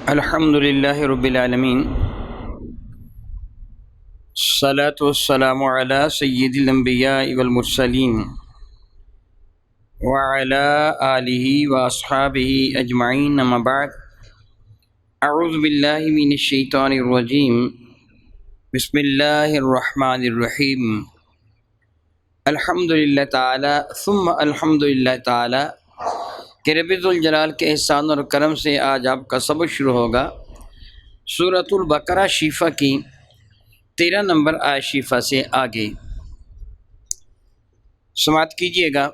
الحمد للہ رب العالمین، الصلاۃ والسلام علی سید الانبیاء والمرسلین وعلی آلہ واصحابہ اجمعین، اما بعد، اعوذ باللہ من الشیطان الرجیم، بسم اللہ الرحمن الرحیم۔ الحمد للہ تعالی ثم الحمد للہ تعالی کہ رب ذوالجلال کے احسان اور کرم سے آج آپ کا سبق شروع ہوگا سورۃ البقرہ شیفہ کی 13 نمبر آیت شیفہ سے آگے سماعت کیجیے گا۔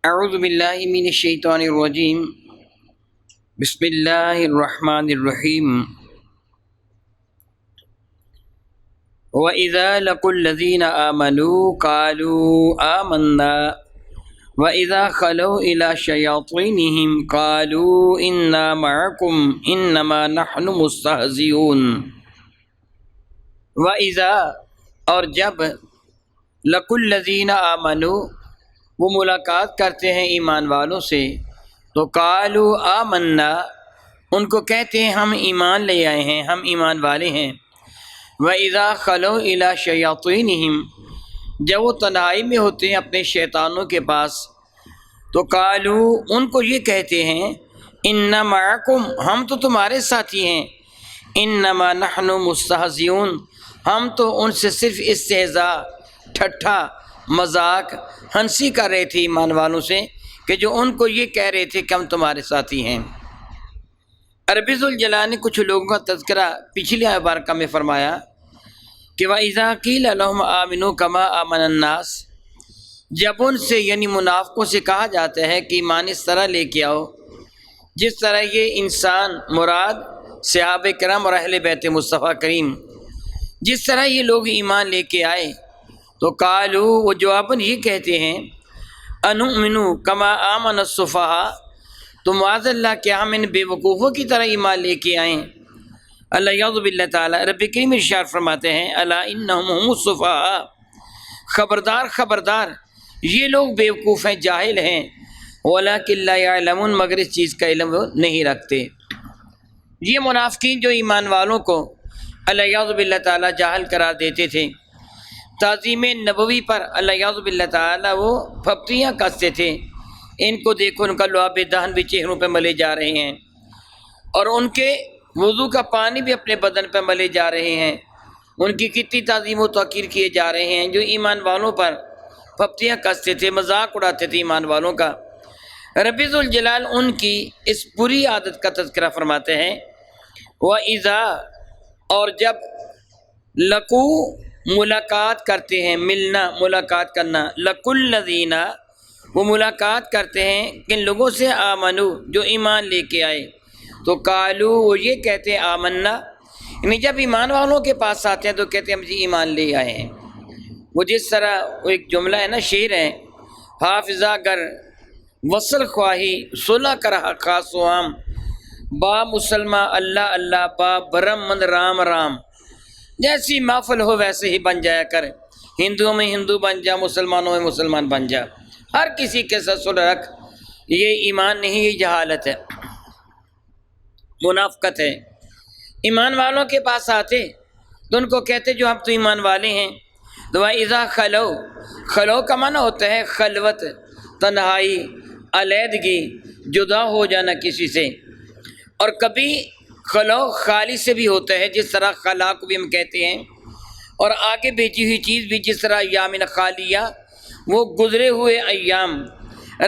اعوذ باللہ من الشیطان الرجیم، بسم اللہ الرحمن الرحیم۔ وَإِذَا لَقُوا الَّذِينَ آمَنُوا قَالُوا آمَنَّا وَإِذَا خَلَوْا إِلَى شَيَاطِينِهِمْ قَالُوا إِنَّا مَعَكُمْ إِنَّمَا نَحْنُ مُسْتَهْزِئُونَ۔ وَإِذَا اور جب لَقُوا الَّذِينَ آمَنُوا وہ ملاقات کرتے ہیں ایمان والوں سے، تو قَالُوا آمَنَّا ان کو کہتے ہیں ہم ایمان لے آئے ہیں، ہم ایمان والے ہیں۔ وَإِذَا خَلَوْا إِلَى شَيَاطِينِهِمْ جب وہ تنہائی میں ہوتے ہیں اپنے شیطانوں کے پاس، تو قالوا ان کو یہ کہتے ہیں اِنَّا مَعَكُمْ ہم تو تمہارے ساتھی ہیں، اِنَّمَا نَحْنُ مُسْتَهْزِئُونَ ہم تو ان سے صرف استہزاء، ٹھٹھا، مذاق، ہنسی کر رہے تھے ایمان والوں سے، کہ جو ان کو یہ کہہ رہے تھے کہ ہم تمہارے ساتھی ہیں۔ رب ذوالجلال نے کچھ لوگوں کا تذکرہ پچھلی آیت مبارکہ میں فرمایا کہ وَإِذَا قِيلَ لَهُمْ آمِنُوا كَمَا آمَنَ النَّاسُ جب ان سے یعنی منافقوں سے کہا جاتا ہے کہ ایمان اس طرح لے کے آؤ جس طرح یہ انسان مراد صحابہ کرام اور اہل بیت مصطفیٰ کریم جس طرح یہ لوگ ایمان لے کے آئے، تو قالوا وہ جواباً یہ کہتے ہیں اَنُؤْمِنُوا كَمَا آمَنَ السُّفَهَاءُ تو معاذ اللہ کہ ہم ان بے وقوفوں کی طرح ایمان لے کے آئیں۔ اللہ یعوذ باللہ تعالیٰ رب کریم ارشاد فرماتے ہیں الا انہم هم السفہاء خبردار خبردار یہ لوگ بیوقوف ہیں، جاہل ہیں، ولکن لا یعلمون مگر اس چیز کا علم وہ نہیں رکھتے۔ یہ منافقین جو ایمان والوں کو اللہ یعوذ باللہ تعالیٰ جاہل قرار دیتے تھے، تعظیم نبوی پر اللہ یعوذ باللہ تعالیٰ وہ پھپتیاں کستے تھے، ان کو دیکھو ان کا لعاب دہن بھی چہروں پہ ملے جا رہے ہیں، اور ان کے وضو کا پانی بھی اپنے بدن پہ ملے جا رہے ہیں، ان کی کتنی تعظیم و توقیر کیے جا رہے ہیں جو ایمان والوں پر پھپتیاں کستے تھے، مذاق اڑاتے تھے ایمان والوں کا۔ رب ذوالجلال ان کی اس بری عادت کا تذکرہ فرماتے ہیں وَإِذَا اور جب لَقُوا ملاقات کرتے ہیں، ملنا ملاقات کرنا، لَقُوا الَّذِينَ وہ ملاقات کرتے ہیں کن لوگوں سے آمنو جو ایمان لے کے آئے، تو قالوا وہ یہ کہتے ہیں آمنا یعنی جب ایمان والوں کے پاس آتے ہیں تو کہتے ہیں ہم جی ایمان لے آئے ہیں۔ وہ جس طرح وہ ایک جملہ ہے نا، شعر ہے، حافظہ گر وصل خواہی صلح کرا خاص و عام، با مسلمہ اللہ اللہ با برم مند رام رام، جیسی محفل ہو ویسے ہی بن جایا کر، ہندوؤں میں ہندو بن جا، مسلمانوں میں مسلمان بن جا، ہر کسی کے ساتھ صلح رکھ۔ یہ ایمان نہیں، یہ جہالت ہے، منافقت ہے۔ ایمان والوں کے پاس آتے تو ان کو کہتے جو ہم تو ایمان والے ہیں۔ تو وَإِذَا خَلَوْا خلو کا معنی ہوتا ہے خلوت، تنہائی، علیحدگی، جدا ہو جانا کسی سے، اور کبھی خلو خالی سے بھی ہوتا ہے جس طرح خلا کو بھی ہم کہتے ہیں، اور آگے بیچی ہوئی چیز بھی جس طرح ایام خالیہ وہ گزرے ہوئے ایام۔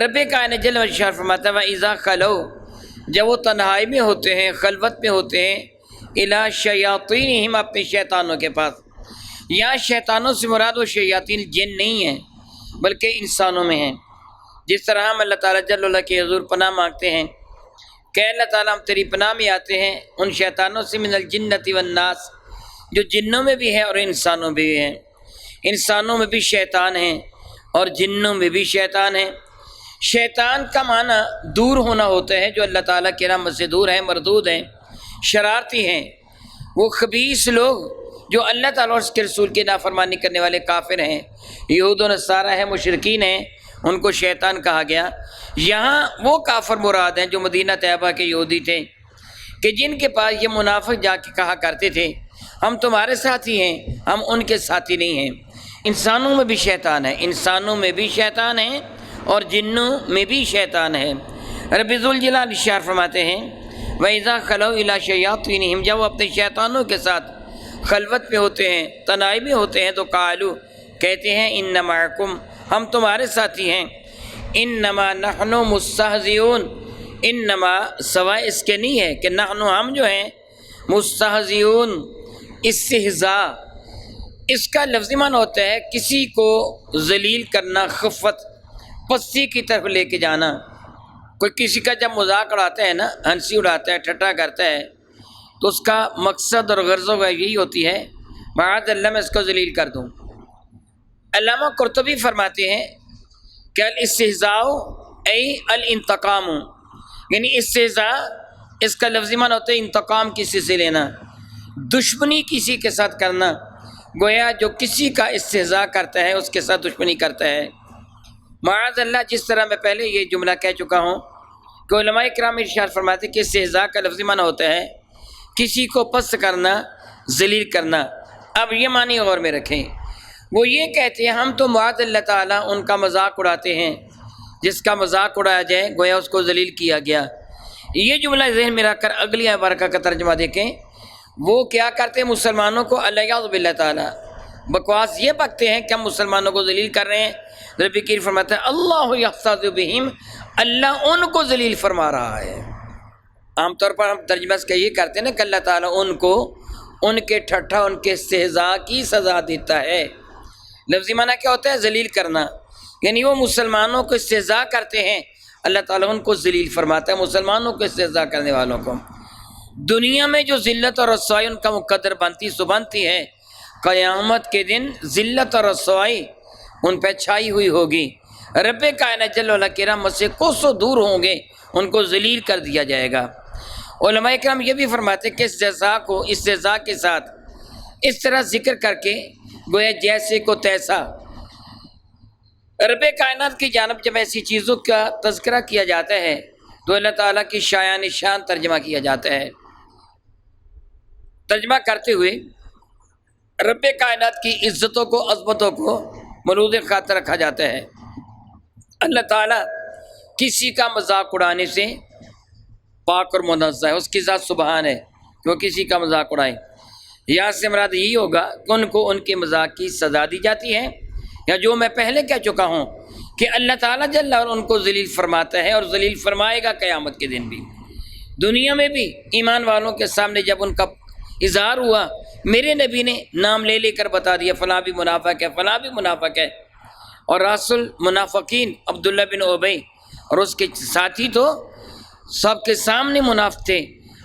رب کائنات جل وعلا فرماتا ہے وَإِذَا خَلَوْا جب وہ تنہائی میں ہوتے ہیں، خلوت میں ہوتے ہیں، اِلیٰ شیاطینہم اپنے شیطانوں کے پاس۔ یہاں شیطانوں سے مراد وہ شیاطین جن نہیں ہیں بلکہ انسانوں میں ہیں۔ جس طرح ہم اللہ تعالیٰ جل وعلا کے حضور پناہ مانگتے ہیں کہ اللہ تعالیٰ ہم تیری پناہ میں آتے ہیں ان شیطانوں سے من الجنۃ والناس جو جنوں میں بھی ہیں اور انسانوں میں بھی ہیں۔ انسانوں میں بھی شیطان ہیں اور جنوں میں بھی شیطان ہیں۔ شیطان کا معنی دور ہونا ہوتا ہے، جو اللہ تعالیٰ کی رحمت سے دور ہیں، مردود ہیں، شرارتی ہیں، وہ خبیث لوگ جو اللہ تعالیٰ اور اس کے رسول کی نافرمانی کرنے والے کافر ہیں، یہود و نصارہ ہیں، مشرکین ہیں، ان کو شیطان کہا گیا۔ یہاں وہ کافر مراد ہیں جو مدینہ طیبہ کے یہودی تھے، کہ جن کے پاس یہ منافق جا کے کہا کرتے تھے ہم تمہارے ساتھی ہیں، ہم ان کے ساتھی نہیں ہیں۔ انسانوں میں بھی شیطان ہے، انسانوں میں بھی شیطان ہے اور جنوں میں بھی شیطان ہے۔ رب ذوالجلال ارشاد فرماتے ہیں وَإِذَا خَلَوْا إِلَىٰ شَيَاطِينِهِمْ، جب وہ اپنے شیطانوں کے ساتھ خلوت میں ہوتے ہیں، تنہائی میں ہوتے ہیں، تو قالوا کہتے ہیں اِنَّ مَعَكُمْ، ہم تمہارے ساتھی ہیں، اِنَّمَا نَحْنُ مُسْتَهْزِئُونَ، انما سوائے اس کے نہیں ہے کہ نحن ہم جو ہیں مستہزئون، استہزاء، اس کا لفظی معنی ہوتا ہے کسی کو ذلیل کرنا، خفت پستی کی طرف لے کے جانا۔ کوئی کسی کا جب مذاق اڑاتا ہے نا، ہنسی اڑاتا ہے، ٹھٹا کرتا ہے، تو اس کا مقصد اور غرض یہی ہوتی ہے معاذ اللہ میں اس کو ذلیل کر دوں۔ علامہ قرطبی فرماتے ہیں کہ الاستہزاء ای الانتقام، یعنی استہزاء اس کا لفظی معنی ہوتا ہے انتقام کسی سے لینا، دشمنی کسی کے ساتھ کرنا، گویا جو کسی کا استہزاء کرتا ہے اس کے ساتھ دشمنی کرتا ہے۔ معاذ اللہ، جس طرح میں پہلے یہ جملہ کہہ چکا ہوں کہ علماء کرام ارشاد فرماتے ہیں کہ استہزاء کا لفظی معنی ہوتا ہے کسی کو پست کرنا، ذلیل کرنا۔ اب یہ معنی غور میں رکھیں، وہ یہ کہتے ہیں ہم تو معاذ اللہ تعالیٰ ان کا مذاق اڑاتے ہیں، جس کا مذاق اڑایا جائے گویا اس کو ذلیل کیا گیا۔ یہ جملہ ذہن میں رکھ کر اگلی مبارکہ کا ترجمہ دیکھیں، وہ کیا کرتے ہیں مسلمانوں کو الیاذ باللہ تعالیٰ بکواس یہ بکتے ہیں کہ ہم مسلمانوں کو ذلیل کر رہے ہیں۔ رب کریم فرماتا ہے اللہ یستہزئ بہم، اللہ ان کو ذلیل فرما رہا ہے۔ عام طور پر ہم ترجمہ اس کا یہ کرتے ہیں نا کہ اللہ تعالیٰ ان کو ان کے ٹھٹھا، ان کے استہزاء کی سزا دیتا ہے۔ لفظی معنی کیا ہوتا ہے؟ ذلیل کرنا، یعنی وہ مسلمانوں کو استہزاء کرتے ہیں، اللہ تعالیٰ ان کو ذلیل فرماتا ہے، مسلمانوں کو استہزاء کرنے والوں کو۔ دنیا میں جو ذلت اور رسوائی ان کا مقدر بنتی ہے، قیامت کے دن ذلت اور رسوائی ان پہ چھائی ہوئی ہوگی۔ رب کائنات جل وعلا کی رحمت سے کوسوں دور ہوں گے، ان کو ذلیل کر دیا جائے گا۔ علماء کرام یہ بھی فرماتے کہ استہزاء کو استہزاء کے ساتھ اس طرح ذکر کر کے گویا جیسے کو تیسا، رب کائنات کی جانب جب ایسی چیزوں کا تذکرہ کیا جاتا ہے تو اللہ تعالیٰ کی شایان شان ترجمہ کیا جاتا ہے۔ ترجمہ کرتے ہوئے رب کائنات کی عزتوں کو، عظمتوں کو ملحوظ خاطر رکھا جاتا ہے۔ اللہ تعالیٰ کسی کا مذاق اڑانے سے پاک اور منزہ ہے، اس کی ذات سبحان ہے کہ وہ کسی کا مذاق اڑائے۔ یہاں سے مراد یہی ہوگا کہ ان کو ان کے مذاق کی سزا دی جاتی ہے، یا جو میں پہلے کہہ چکا ہوں کہ اللہ تعالیٰ جل وعلا ان کو ذلیل فرماتا ہے اور ذلیل فرمائے گا قیامت کے دن بھی۔ دنیا میں بھی ایمان والوں کے سامنے جب ان کا اظہار ہوا، میرے نبی نے نام لے لے کر بتا دیا فلاں بھی منافق ہے، فلاں بھی منافق ہے، اور راس المنافقین عبداللہ بن ابی اور اس کے ساتھی تو سب کے سامنے منافق تھے،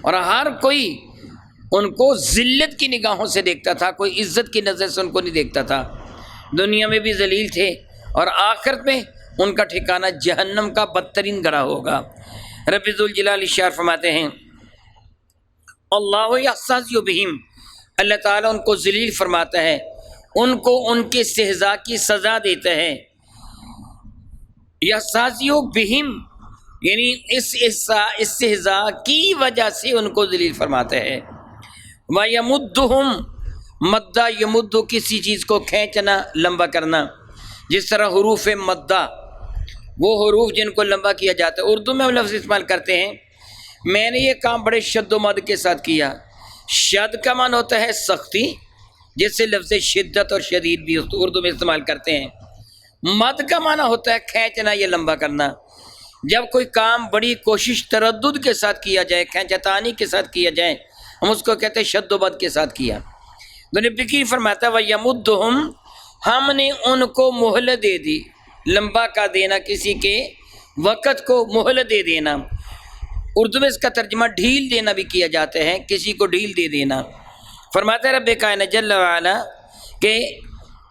اور ہر کوئی ان کو ذلت کی نگاہوں سے دیکھتا تھا، کوئی عزت کی نظر سے ان کو نہیں دیکھتا تھا۔ دنیا میں بھی ذلیل تھے اور آخرت میں ان کا ٹھکانہ جہنم کا بدترین گڑھا ہوگا۔ رب ذوالجلال ارشاد فرماتے ہیں اللہ یستہزئ بہم، اللہ تعالیٰ ان کو ذلیل فرماتا ہے، ان کو ان کے استہزاء کی سزا دیتا ہے۔ یستہزئ بہم یعنی اس استہزاء کی وجہ سے ان کو ذلیل فرماتا ہے۔ وَيَمُدُّهُمْ مدہ یمد، کسی چیز کو کھینچنا، لمبا کرنا، جس طرح حروف مدہ، وہ حروف جن کو لمبا کیا جاتا ہے۔ اردو میں ہم لفظ استعمال کرتے ہیں میں نے یہ کام بڑے شد و مد کے ساتھ کیا۔ شد کا معنی ہوتا ہے سختی، جس سے لفظ شدت اور شدید بھی اردو میں استعمال کرتے ہیں۔ مد کا معنی ہوتا ہے کھینچنا یا لمبا کرنا۔ جب کوئی کام بڑی کوشش تردد کے ساتھ کیا جائے، کھینچتانی کے ساتھ کیا جائے، ہم اس کو کہتے ہیں شد و مد کے ساتھ کیا۔ نبی فرماتا ہے وَيَمُدُّهُمْ، ہم نے ان کو مہلت دے دی۔ لمبا کا دینا، کسی کے وقت کو مہلت دے دینا۔ اردو میں اس کا ترجمہ ڈھیل دینا بھی کیا جاتا ہے، کسی کو ڈھیل دے دینا۔ فرماتا ہے رب کائنات جل وعلا کہ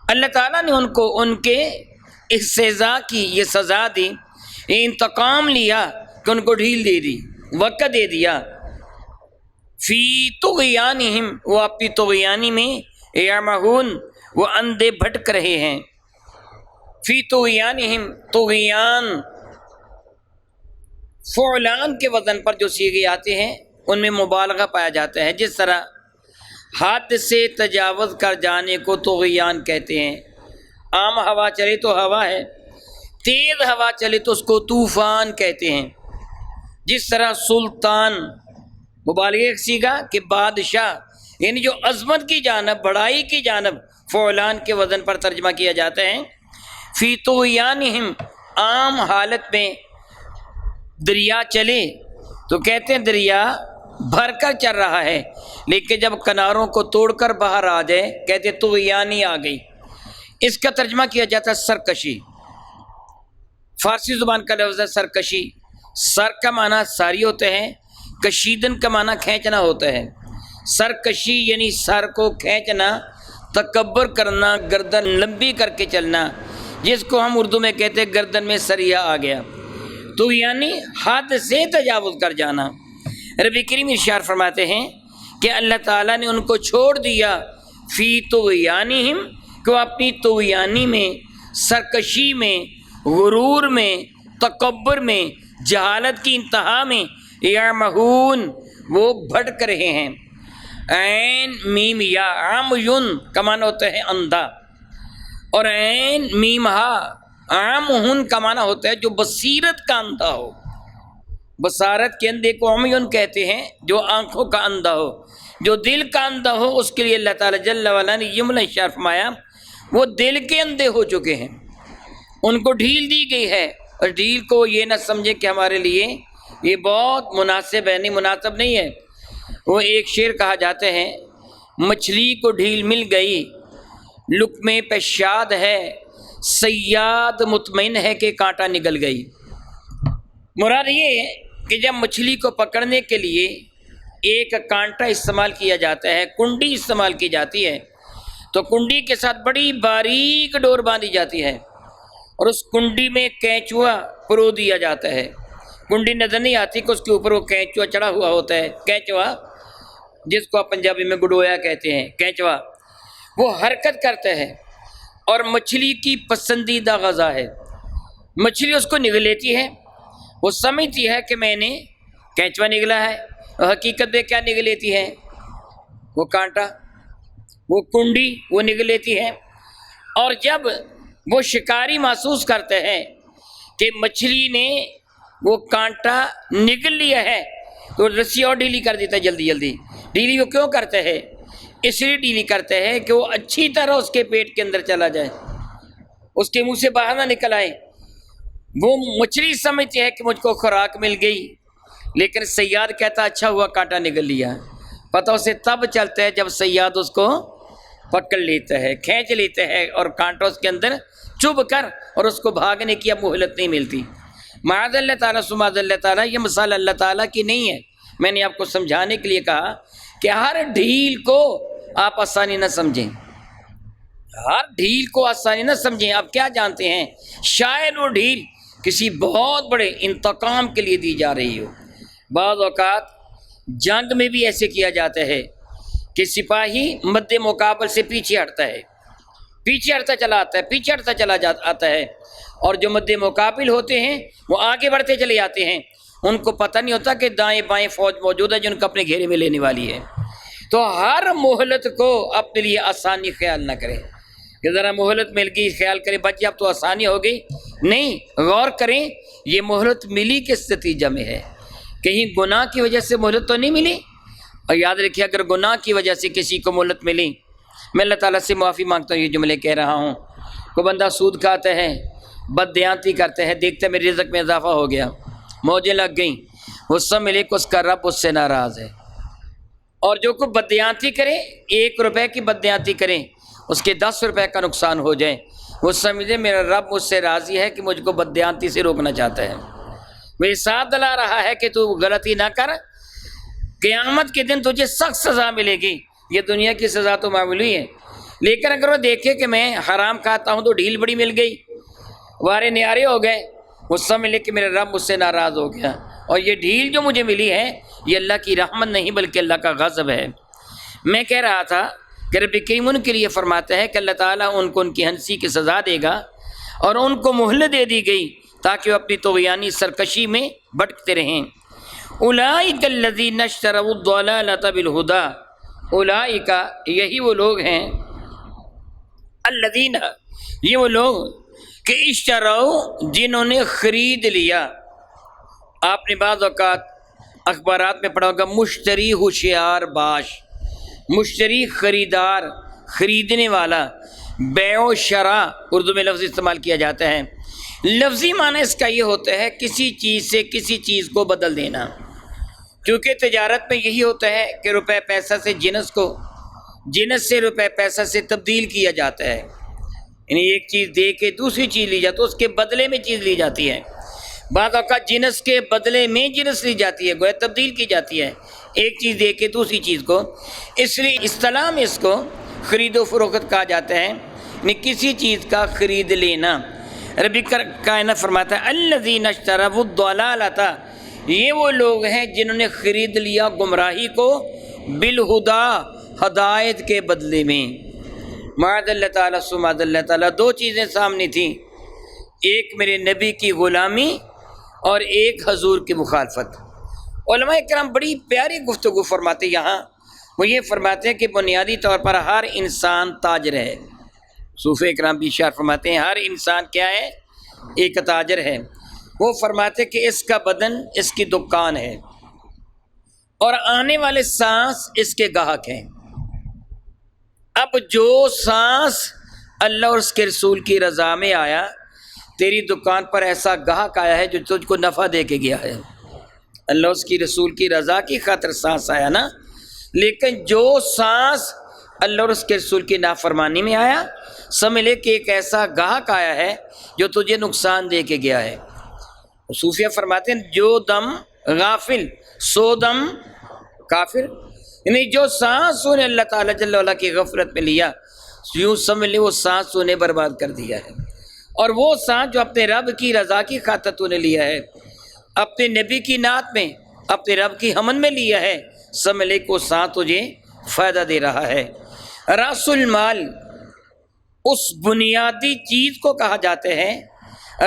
اللہ تعالیٰ نے ان کو ان کے استہزاء کی یہ سزا دی، یہ انتقام لیا کہ ان کو ڈھیل دے دی، وقت دے دیا۔ فی طغیانہم، وہ اپنی طغیانی میں، یعمہون، وہ اندھے بھٹک رہے ہیں۔ فی طغیانہم، طغیان فعلان کے وزن پر جو صیغے آتے ہیں ان میں مبالغہ پایا جاتا ہے. جس طرح حد سے تجاوز کر جانے کو طغیان کہتے ہیں. عام ہوا چلے تو ہوا ہے، تیز ہوا چلے تو اس کو طوفان کہتے ہیں. جس طرح سلطان مبالغہ سیگا کہ بادشاہ، یعنی جو عظمت کی جانب، بڑائی کی جانب فعلان کے وزن پر ترجمہ کیا جاتا ہے. فی طغیانہم، عام حالت میں دریا چلے تو کہتے ہیں دریا بھر کر چل رہا ہے، لیکن جب کناروں کو توڑ کر باہر آ جائے کہتے طغیانی آ گئی. اس کا ترجمہ کیا جاتا ہے سرکشی. فارسی زبان کا لفظ ہے سرکشی. سر کا معنی ساری ہوتے ہیں، کشیدن کا معنی کھینچنا ہوتا ہے. سرکشی یعنی سر کو کھینچنا، تکبر کرنا، گردن لمبی کر کے چلنا، جس کو ہم اردو میں کہتے ہیں گردن میں سریا آ گیا. تو یعنی حد سے تجاوز کر جانا. رب کریم ارشاد فرماتے ہیں کہ اللہ تعالیٰ نے ان کو چھوڑ دیا فی طغیانہم، کہ وہ اپنی طغیانی میں، سرکشی میں، غرور میں، تکبر میں، جہالت کی انتہا میں، یعمہون، وہ بھٹک رہے ہیں. عین میم یا، عمین کا معنی ہوتا ہے اندھا، اور عین میم ہا عمہن کا معنی ہوتا ہے جو بصیرت کا اندھا ہو. بصارت کے اندھے کو عمیون کہتے ہیں، جو آنکھوں کا اندھا ہو، جو دل کا اندھا ہو. اس کے لیے اللہ تعالیٰ جل وعلا نے یہ ارشاد فرمایا وہ دل کے اندھے ہو چکے ہیں، ان کو ڈھیل دی گئی ہے. اور ڈھیل کو یہ نہ سمجھے کہ ہمارے لیے یہ بہت مناسب ہے، نہیں، مناسب نہیں ہے. وہ ایک شعر کہا جاتے ہیں، مچھلی کو ڈھیل مل گئی لقمے پہ شاد ہے، صیاد مطمئن ہے کہ کانٹا نگل گئی. مراد یہ ہے کہ جب مچھلی کو پکڑنے کے لیے ایک کانٹا استعمال کیا جاتا ہے، کنڈی استعمال کی جاتی ہے، تو کنڈی کے ساتھ بڑی باریک ڈور باندھی جاتی ہے، اور اس کنڈی میں کینچوا پرو دیا جاتا ہے. کنڈی نظر نہیں آتی کہ اس کے اوپر وہ کینچوا چڑھا ہوا ہوتا ہے. کینچوا جس کو آپ پنجابی میں گڈویا کہتے ہیں، کینچوا وہ حرکت کرتا ہے اور مچھلی کی پسندیدہ غذا ہے. مچھلی اس کو نگل لیتی ہے، وہ سمجھتی ہے کہ میں نے کینچوا نگلا ہے، اور حقیقت میں کیا نگل لیتی ہے؟ وہ کانٹا، وہ کنڈی وہ نگل لیتی ہے. اور جب وہ شکاری محسوس کرتے ہیں کہ مچھلی نے وہ کانٹا نگل لیا ہے تو رسی اور ڈھیلی کر دیتا ہے. جلدی جلدی ڈھیلی وہ کیوں کرتے ہیں؟ اس لیے ڈھیلی کرتے ہیں کہ وہ اچھی طرح اس کے پیٹ کے اندر چلا جائے، اس کے منہ سے باہر نہ نکل آئے. وہ مچھلی سمجھتی ہے کہ مجھ کو خوراک مل گئی، لیکن صیاد کہتا اچھا ہوا کانٹا نگل لیا. پتہ اسے تب چلتا ہے جب صیاد اس کو پکڑ لیتا ہے، کھینچ لیتا ہے، اور کانٹا اس کے اندر چبھ کر، اور اس کو بھاگنے کی اب مہلت نہیں ملتی. معاذ اللہ تعالیٰ سماذ اللہ تعالیٰ، یہ مثال اللہ تعالیٰ کی نہیں ہے. میں نے آپ کو سمجھانے کے لیے کہا کہ ہر ڈھیل کو آپ آسانی نہ سمجھیں، ہر ڈھیل کو آسانی نہ سمجھیں. آپ کیا جانتے ہیں شاید وہ ڈھیل کسی بہت بڑے انتقام کے لیے دی جا رہی ہو. بعض اوقات جنگ میں بھی ایسے کیا جاتا ہے کہ سپاہی مد مقابل سے پیچھے ہٹتا ہے، پیچھے ہٹتا چلا آتا ہے، پیچھے ہٹتا چلا آتا ہے، اور جو مد مقابل ہوتے ہیں وہ آگے بڑھتے چلے جاتے ہیں. ان کو پتہ نہیں ہوتا کہ دائیں بائیں فوج موجود ہے جو ان کو اپنے گھیرے میں لینے والی ہے. تو ہر مہلت کو اپنے لیے آسانی خیال نہ کریں کہ ذرا مہلت مل گئی خیال کریں بچے اب تو آسانی ہو گئی. نہیں، غور کریں یہ مہلت ملی کس نتیجہ میں ہے. کہیں گناہ کی وجہ سے مہلت تو نہیں ملی. اور یاد رکھیے اگر گناہ کی وجہ سے کسی کو مہلت ملی، میں اللہ تعالیٰ سے معافی مانگتا ہوں یہ جملے کہہ رہا ہوں. کوئی بندہ سود کھاتا ہے، بددیانتی کرتا ہے، دیکھتا ہے میرے رزق میں اضافہ ہو گیا، موجیں لگ گئیں، غصہ ملے کہ اس کا رب اس سے ناراض ہے. اور جو کوئی بددیانتی کرے، 1 روپے کی بددیانتی کریں، اس کے 10 روپے کا نقصان ہو جائے، وہ سمجھے میرا رب مجھ سے راضی ہے کہ مجھ کو بددیانتی سے روکنا چاہتا ہے، میرے ساتھ دلا رہا ہے کہ تو غلطی نہ کر، قیامت کے دن تجھے سخت سزا ملے گی. یہ دنیا کی سزا تو معمولی ہے، لیکن اگر وہ دیکھے کہ میں حرام کھاتا ہوں تو ڈھیل بڑی مل گئی، وارے نیارے ہو گئے، وہ سمجھ لے کہ میرا رب مجھ سے ناراض ہو گیا، اور یہ ڈھیل جو مجھے ملی ہے یہ اللہ کی رحمت نہیں بلکہ اللہ کا غضب ہے. میں کہہ رہا تھا کہ رب کریم ان کے لیے فرماتا ہے کہ اللہ تعالیٰ ان کو ان کی ہنسی کی سزا دے گا، اور ان کو مہلت دے دی گئی تاکہ وہ اپنی طغیانی سرکشی میں بھٹکتے رہیں. اولئک الذین اشتروا الضلالۃ بالہدی، اولئک یہی وہ لوگ ہیں، الذین یہ وہ لوگ کہ اشتروا جنہوں نے خرید لیا. آپ نے بعض اوقات اخبارات میں پڑھا ہوگا مشتری ہوشیار باش، مشتری خریدار، خریدنے والا، بیع و شراء اردو میں لفظ استعمال کیا جاتا ہے. لفظی معنی اس کا یہ ہوتا ہے کسی چیز سے کسی چیز کو بدل دینا، کیونکہ تجارت میں یہی ہوتا ہے کہ روپے پیسہ سے جنس کو، جنس سے روپے پیسہ سے تبدیل کیا جاتا ہے. یعنی ایک چیز دے کے دوسری چیز لی جاتی ہے، اس کے بدلے میں چیز لی جاتی ہے. بعض اوقات جنس کے بدلے میں جنس لی جاتی ہے، گویا تبدیل کی جاتی ہے ایک چیز دے کے دوسری چیز کو. اس لیے اصطلاح میں اس کو خرید و فروخت کہا جاتا ہے، یعنی کسی چیز کا خرید لینا. رب کائنات فرماتا ہے الذین اشتروا الضلالۃ، یہ وہ لوگ ہیں جنہوں نے خرید لیا گمراہی کو بالہدی، ہدایت کے بدلے میں. معاذ اللہ تعالیٰ سمعاذ اللہ تعالیٰ، دو چیزیں سامنے تھیں، ایک میرے نبی کی غلامی اور ایک حضور کی مخالفت. علماء کرام بڑی پیاری گفتگو فرماتے یہاں. وہ یہ فرماتے ہیں کہ بنیادی طور پر ہر انسان تاجر ہے. صوفیہ کرام بھی اشارہ فرماتے ہیں ہر انسان کیا ہے؟ ایک تاجر ہے. وہ فرماتے کہ اس کا بدن اس کی دکان ہے اور آنے والے سانس اس کے گاہک ہیں. اب جو سانس اللہ اور اس کے رسول کی رضا میں آیا، تیری دکان پر ایسا گاہک آیا ہے جو تجھ کو نفع دے کے گیا ہے، اللہ اس کی رسول کی رضا کی خاطر سانس آیا نا. لیکن جو سانس اللہ اور اس کے رسول کی نافرمانی میں آیا، سمجھ لے کہ ایک ایسا گاہک آیا ہے جو تجھے نقصان دے کے گیا ہے. صوفیہ فرماتے ہیں جو دم غافل سو دم کافر، یعنی جو سانس نے اللہ تعالیٰ جل وعلا کی غفلت میں لیا، یوں سمجھ لے وہ سانس نے برباد کر دیا ہے. اور وہ سانس جو اپنے رب کی رضا کی خاطر تو نے لیا ہے، اپنے نبی کی نعت میں، اپنے رب کی حمد میں لیا ہے، سمجھ لے کہ وہ سانس تجھے فائدہ دے رہا ہے. راس المال اس بنیادی چیز کو کہا جاتے ہیں،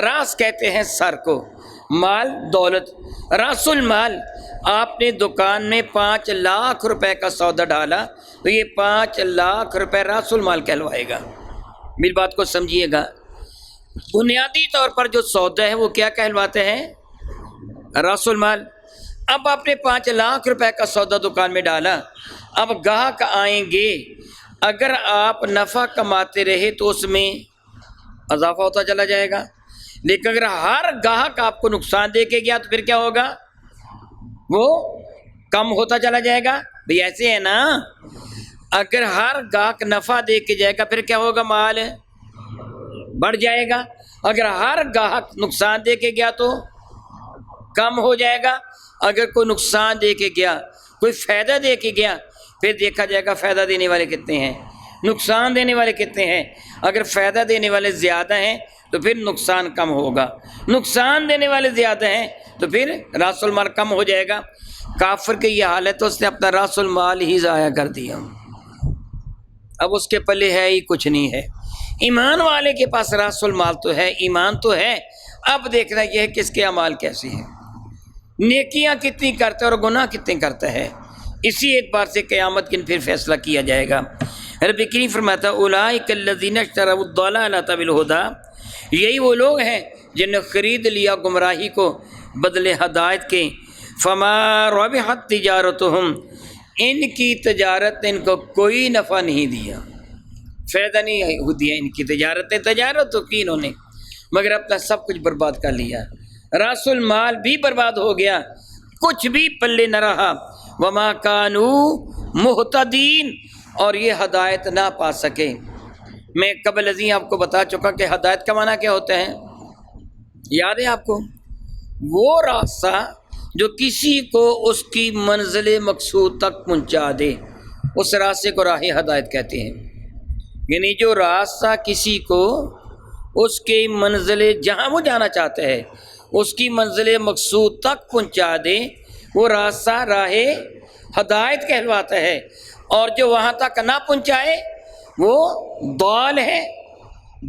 راس کہتے ہیں سر کو، مال دولت. راس المال، آپ نے دکان میں 5 لاکھ روپے کا سودا ڈالا تو یہ 5 لاکھ روپے راس المال کہلوائے گا. میری بات کو سمجھیے گا، بنیادی طور پر جو سودا ہے وہ کیا کہلواتے ہیں؟ راس المال. اب آپ نے 5 لاکھ روپے کا سودا دکان میں ڈالا، اب گاہک آئیں گے، اگر آپ نفع کماتے رہے تو اس میں اضافہ ہوتا چلا جائے گا، لیکن اگر ہر گاہک آپ کو نقصان دے کے گیا تو پھر کیا ہوگا؟ وہ کم ہوتا چلا جائے گا. بھئی ایسے ہے نا، اگر ہر گاہک نفع دے کے جائے گا پھر کیا ہوگا؟ مال بڑھ جائے گا. اگر ہر گاہک نقصان دے کے گیا تو کم ہو جائے گا. اگر کوئی نقصان دے کے گیا، کوئی فائدہ دے کے گیا، پھر دیکھا جائے گا فائدہ دینے والے کتنے ہیں، نقصان دینے والے کتنے ہیں. اگر فائدہ دینے والے زیادہ ہیں تو پھر نقصان کم ہوگا، نقصان دینے والے زیادہ ہیں تو پھر راس المال کم ہو جائے گا. کافر کی یہ حالت تو اس نے اپنا راس المال ہی ضائع کر دیا، اب اس کے پلے ہے ہی کچھ نہیں ہے. ایمان والے کے پاس راس المال تو ہے، ایمان تو ہے. اب دیکھنا یہ ہے کہ اس کے اعمال کیسے ہیں، نیکیاں کتنی کرتا ہے اور گناہ کتنے کرتا ہے. اسی اعتبار سے قیامت کے دن پھر فیصلہ کیا جائے گا. رب کریم فرماتا ہے اولئک الذین اشتروا الضلالۃ بالہدی، یہی وہ لوگ ہیں جنہوں نے خرید لیا گمراہی کو بدلے ہدایت کے. فما ربحت تجارتہم، ان کی تجارت نے ان کو کوئی نفع نہیں دیا، فائدہ نہیں دیا. ان کی تجارت تو کی انہوں نے، مگر اپنا سب کچھ برباد کر لیا. راس المال بھی برباد ہو گیا، کچھ بھی پلے نہ رہا. وما کانوا مہتدین، اور یہ ہدایت نہ پا سکے. میں قبل ازیں آپ کو بتا چکا کہ ہدایت کا معنی کیا ہوتا ہے، یاد ہے آپ کو؟ وہ راستہ جو کسی کو اس کی منزل مقصود تک پہنچا دے، اس راستے کو راہ ہدایت کہتے ہیں. یعنی جو راستہ کسی کو اس کی منزل، جہاں وہ جانا چاہتا ہے، اس کی منزل مقصود تک پہنچا دے، وہ راستہ راہ ہدایت کہلواتا ہے. اور جو وہاں تک نہ پہنچائے وہ ضال ہے،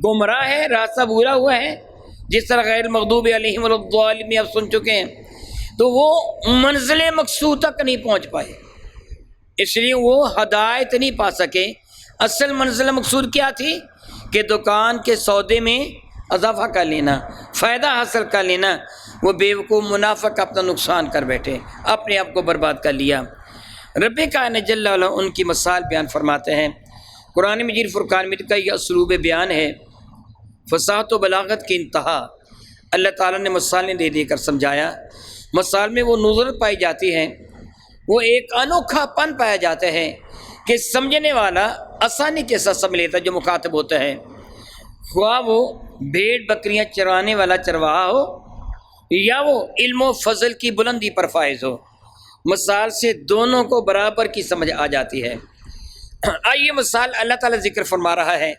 گمراہ ہے، راستہ بھولا ہوا ہے. جس طرح غیر مغضوب علیہم ولا الضالین آپ سن چکے ہیں. تو وہ منزل مقصود تک نہیں پہنچ پائے، اس لیے وہ ہدایت نہیں پا سکے۔ اصل منزل مقصود کیا تھی کہ دکان کے سودے میں اضافہ کر لینا، فائدہ حاصل کر لینا، وہ بیوقوف منافق اپنا نقصان کر بیٹھے، اپنے آپ کو برباد کر لیا۔ رب کائنات جل وعلا ان کی مثال بیان فرماتے ہیں۔ قرآن مجید فرقان مجید کا یہ اسلوب بیان ہے، فصاحت و بلاغت کی انتہا۔ اللہ تعالیٰ نے مثالیں دے دے کر سمجھایا۔ مثال میں وہ نظرت پائی جاتی ہے، وہ ایک انوکھا پن پایا جاتا ہے کہ سمجھنے والا آسانی کے ساتھ سمجھ لیتا ہے جو مخاطب ہوتا ہے، خواہ وہ بھیڑ بکریاں چرانے والا چرواہا ہو یا وہ علم و فضل کی بلندی پر فائز ہو۔ مثال سے دونوں کو برابر کی سمجھ آ جاتی ہے۔ آئیے مثال اللہ تعالیٰ ذکر فرما رہا ہے،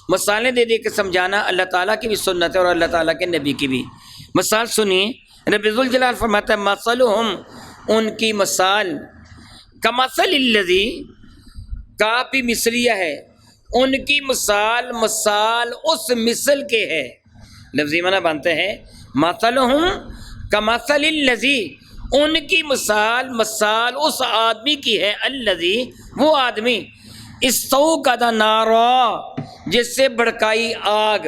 مثالیں دے دے کے سمجھانا اللہ تعالیٰ کی بھی سنت ہے اور اللہ تعالیٰ کے نبی کی بھی۔ مثال سنیے، رب ذوالجلال فرماتا ہے مثلہم، ان کی مثال، کمثل الذی، کافی مصریہ ہے، ان کی مثال مثال اس مثل کے ہے۔ لفظی معنی بنتے ہیں مثلہم کمثل الذی، ان کی مثال مثال اس آدمی کی ہے، الذی، وہ آدمی، استوقد نارا، جس سے بھڑکائی آگ۔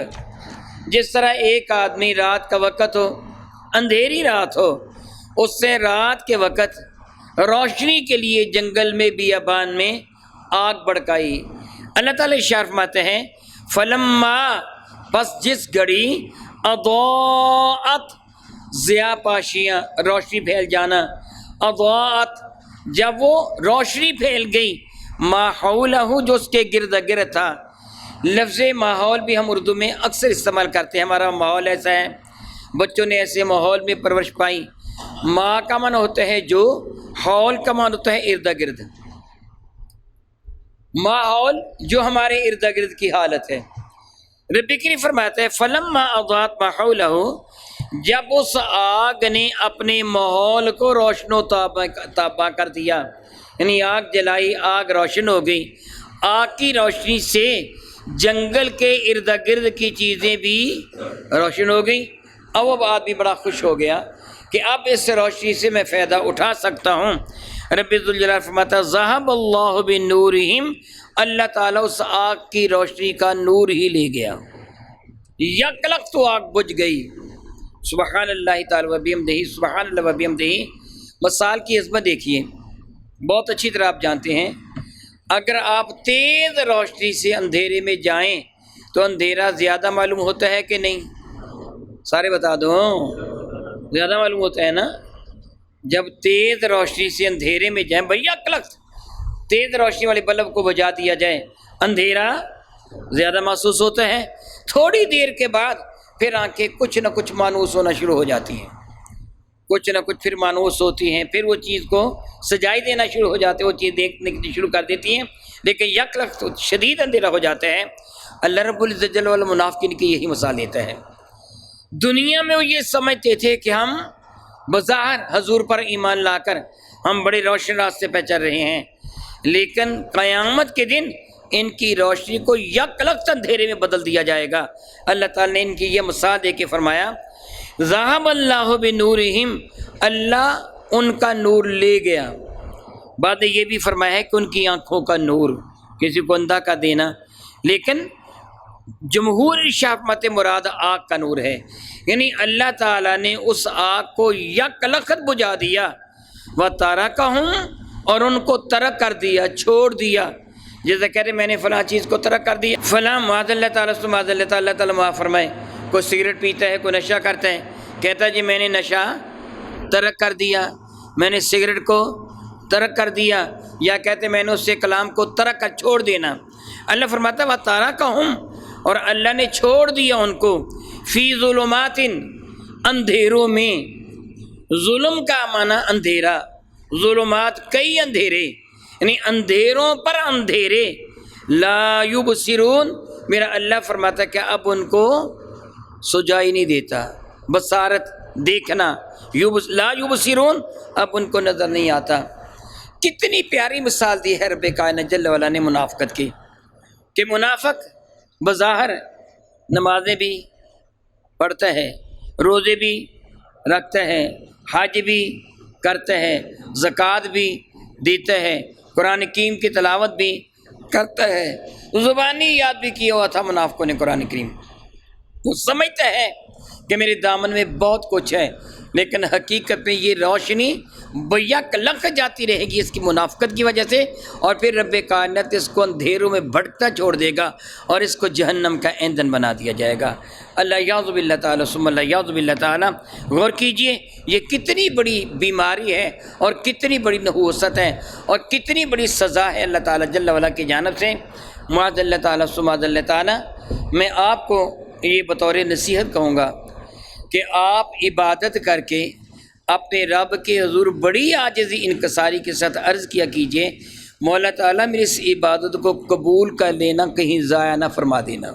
جس طرح ایک آدمی رات کا وقت ہو، اندھیری رات ہو، اس سے رات کے وقت روشنی کے لیے جنگل میں بیابان میں آگ بھڑکائی۔ اللہ تعالیٰ ارشاد فرماتے ہیں فلما، پس جس گھڑی، اضاءت، ضیاء پاشیاں، روشنی پھیل جانا، اضاءت، جب وہ روشنی پھیل گئی، ما حولہ، جو اس کے گرد گرد تھا۔ لفظ ماحول بھی ہم اردو میں اکثر استعمال کرتے ہیں، ہمارا ماحول ایسا ہے، بچوں نے ایسے ماحول میں پرورش پائی۔ ماں کا معنی ہوتا ہے جو، حول کا معنی ہوتا ہے ارد گرد، ماحول جو ہمارے ارد گرد کی حالت ہے۔ رب کریم فرماتا ہے فلما اضاءت ما حولہ، جب اس آگ نے اپنے ماحول کو روشن و تابہ کر دیا، یعنی آگ جلائی، آگ روشن ہو گئی، آگ کی روشنی سے جنگل کے ارد گرد کی چیزیں بھی روشن ہو گئیں۔ اب آدمی بڑا خوش ہو گیا کہ اب اس روشنی سے میں فائدہ اٹھا سکتا ہوں۔ رب ذوالجلال فرماتا ذہب اللہ بنورہم، اللہ تعالیٰ اس آگ کی روشنی کا نور ہی لے گیا، یکلخت تو آگ بجھ گئی۔ سبحان اللہ تعالیٰ و بحمدہ، سبحان اللہ و بحمدہ۔ مثال کی عظمت دیکھیے، بہت اچھی طرح آپ جانتے ہیں، اگر آپ تیز روشنی سے اندھیرے میں جائیں تو اندھیرا زیادہ معلوم ہوتا ہے کہ نہیں؟ سارے بتا دو، زیادہ معلوم ہوتا ہے نا؟ جب تیز روشنی سے اندھیرے میں جائیں، بھیا کلک تیز روشنی والے بلب کو بجھا دیا جائے، اندھیرا زیادہ محسوس ہوتا ہے۔ تھوڑی دیر کے بعد پھر آنکھیں کچھ نہ کچھ مانوس ہونا شروع ہو جاتی ہیں، کچھ نہ کچھ پھر مانوس ہوتی ہیں، پھر وہ چیز کو سجائی دینا شروع ہو جاتے ہیں، وہ چیز دیکھنے کی شروع کر دیتی ہیں، لیکن یک لخت شدید اندھیرا ہو جاتا ہے۔ اللہ رب العزت جل وعلا منافقین کی یہی مثال دیتا ہے۔ دنیا میں وہ یہ سمجھتے تھے کہ ہم بظاہر حضور پر ایمان لا کر ہم بڑے روشن راستے پہ چل رہے ہیں، لیکن قیامت کے دن ان کی روشنی کو یک لخت اندھیرے میں بدل دیا جائے گا۔ اللہ تعالیٰ نے ان کی یہ مثال دے کے فرمایا ذہب اللہ بنورہم، اللہ ان کا نور لے گیا۔ بعد یہ بھی فرمایا ہے کہ ان کی آنکھوں کا نور، کسی کو اندھا کا دینا، لیکن جمہور شاہمت مراد آگ کا نور ہے، یعنی اللہ تعالیٰ نے اس آگ کو یک لخت بجھا دیا، وَتَرَكَهُمْ، اور ان کو ترک کر دیا، چھوڑ دیا۔ جیسے کہہ رہے میں نے فلاں چیز کو ترک کر دیا، فلاں معاذ اللہ تعالیٰ سے معاذ اللہ تعالیٰ، اللہ تعالیٰ معاف فرمائے، کوئی سگریٹ پیتا ہے، کوئی نشہ کرتا ہے، کہتا ہے جی میں نے نشہ ترک کر دیا، میں نے سگریٹ کو ترک کر دیا، یا کہتے میں نے اس سے کلام کو ترک کر چھوڑ دینا۔ اللہ فرماتا ہے وَتَرَكَهُمْ، اور اللہ نے چھوڑ دیا ان کو، فی ظلمات، اندھیروں میں۔ ظلم کا معنی اندھیرا، ظلمات کئی اندھیرے، یعنی اندھیروں پر اندھیرے، لا یبصرون، میرا اللہ فرماتا ہے کہ اب ان کو سجائی نہیں دیتا، بصارت دیکھنا، لا یبصرون، اب ان کو نظر نہیں آتا۔ کتنی پیاری مثال دی ہے رب کائنات جل وعلا نے منافقت کی، کہ منافق بظاہر نمازیں بھی پڑھتا ہے، روزے بھی رکھتا ہے، حج بھی کرتا ہے، زکوٰۃ بھی دیتا ہے، قرآن کریم کی تلاوت بھی کرتا ہے، زبانی یاد بھی کیا ہوا تھا منافقوں نے قرآن کریم۔ وہ سمجھتا ہے کہ میرے دامن میں بہت کچھ ہے، لیکن حقیقت میں یہ روشنی بیک لک جاتی رہے گی اس کی منافقت کی وجہ سے، اور پھر رب کائنات اس کو اندھیروں میں بھٹکتا چھوڑ دے گا اور اس کو جہنم کا ایندھن بنا دیا جائے گا۔ اللہ یعوذ باللہ تعالیٰ ثم اللہ یعوذ باللہ تعالیٰ۔ غور کیجئے یہ کتنی بڑی بیماری ہے اور کتنی بڑی نحوست ہے اور کتنی بڑی سزا ہے اللہ تعالیٰ جل وعلا کی جانب سے۔ معاذ اللہ تعالیٰ ثم معاذ اللہ تعالیٰ۔ میں آپ کو یہ بطور نصیحت کہوں گا کہ آپ عبادت کر کے اپنے رب کے حضور بڑی عاجزی انکساری کے ساتھ عرض کیا کیجئے، مولا تعالیٰ میری اس عبادت کو قبول کر لینا، کہیں ضائع نہ فرما دینا۔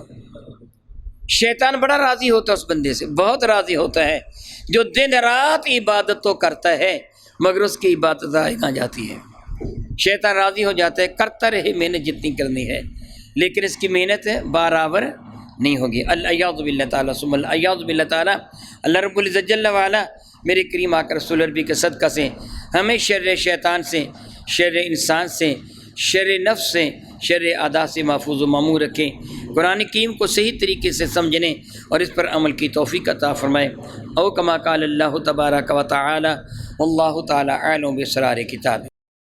شیطان بڑا راضی ہوتا ہے اس بندے سے، بہت راضی ہوتا ہے جو دن رات عبادت تو کرتا ہے مگر اس کی عبادت ضائع کہاں جاتی ہے۔ شیطان راضی ہو جاتا ہے، کرتا رہے محنت جتنی کرنی ہے، لیکن اس کی محنت برابر نہیں ہوگی۔ الیاذ باللہ تعالیٰ ثم الیاذ باللہ تعالیٰ۔ اللہ رب العزت جل وعلا میرے کریم آقا رسول عربی کے صدقہ سے ہمیں شر شیطان سے، شر انسان سے، شر نفس سے، شر اعداء سے محفوظ و معمور رکھیں۔ قرآن کریم کو صحیح طریقے سے سمجھنے اور اس پر عمل کی توفیق عطا فرمائے۔ او کما قال اللہ تبارک و تعالی، واللہ تعالی اعلم باسرار کتاب۔